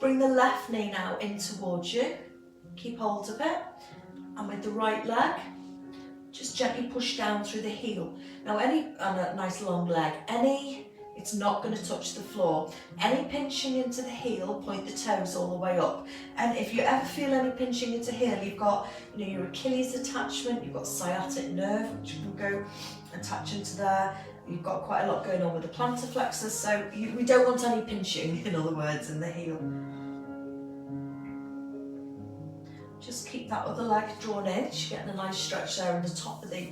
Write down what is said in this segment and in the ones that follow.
Bring the left knee now in towards you. Keep hold of it. And with the right leg, just gently push down through the heel. Now and a nice long leg, it's not going to touch the floor. Any pinching into the heel, point the toes all the way up. And if you ever feel any pinching into heel, you've got your Achilles attachment, you've got sciatic nerve, which can go attach into there. You've got quite a lot going on with the plantar flexors, so we don't want any pinching, in other words, in the heel. Just keep that other leg drawn in. You're getting a nice stretch there in the top of the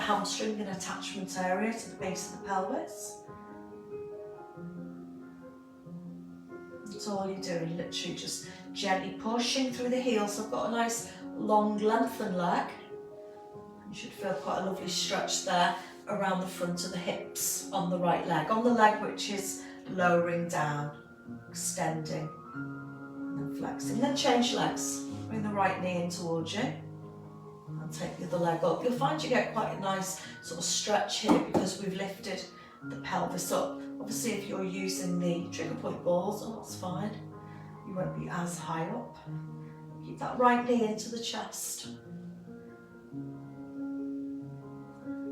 hamstring and attachment area to the base of the pelvis. That's all you're doing, literally just gently pushing through the heel. So I've got a nice long lengthened leg. You should feel quite a lovely stretch there around the front of the hips on the right leg. On the leg which is lowering down, extending, and then flexing. Then change legs. Bring the right knee in towards you and take the other leg up. You'll find you get quite a nice sort of stretch here because we've lifted the pelvis up. Obviously if you're using the trigger point balls, and that's fine, you won't be as high up. Keep that right knee into the chest.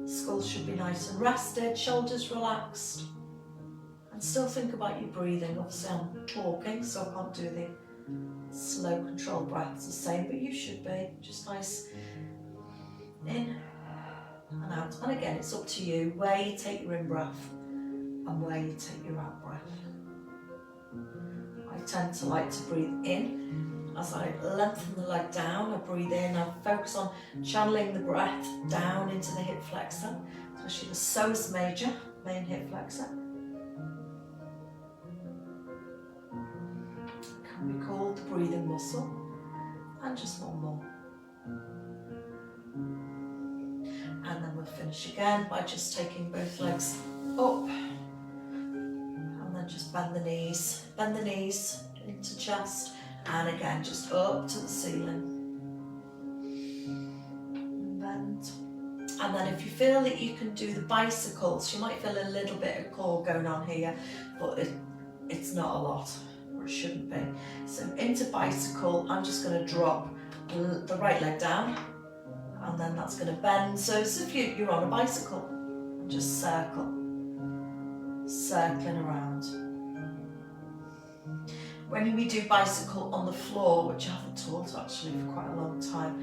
Skull should be nice and rested, shoulders relaxed. And still think about your breathing. Obviously I'm talking, so I can't do the slow controlled breaths the same, but you should be just nice in and out. And again, it's up to you where you take your in breath and where you take your out breath. I tend to like to breathe in as I lengthen the leg down. I breathe in, I focus on channeling the breath down into the hip flexor, especially the psoas major, main hip flexor. Can be called the breathing muscle. And just one more. And then we'll finish again by just taking both legs up and then just bend the knees into chest, and again just up to the ceiling and bend. And then if you feel that you can do the bicycles, you might feel a little bit of core going on here, but it's not a lot. It shouldn't be. So into bicycle, I'm just going to drop the right leg down, and then that's going to bend. So as if you're on a bicycle, and just circling around. When we do bicycle on the floor, which I haven't taught actually for quite a long time,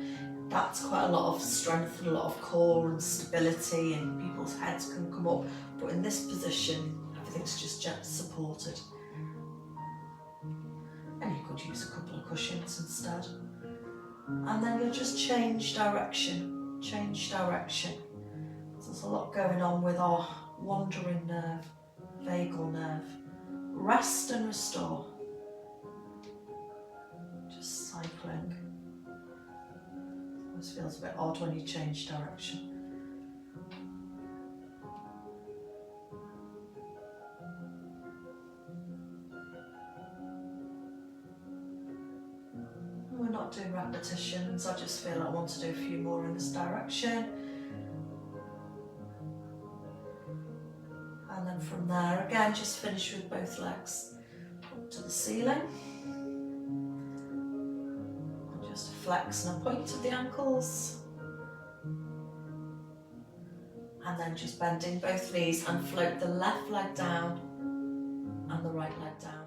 that's quite a lot of strength and a lot of core and stability, and people's heads can come up. But in this position, everything's just gently supported. And you could use a couple of cushions instead. And then you'll just change direction. There's a lot going on with our wandering nerve, vagal nerve. Rest and restore. Just cycling. Always feels a bit odd when you change direction. We're not doing repetitions, I just feel I want to do a few more in this direction. And then from there, again, just finish with both legs up to the ceiling. And just flex and a point of the ankles. And then just bending both knees and float the left leg down and the right leg down.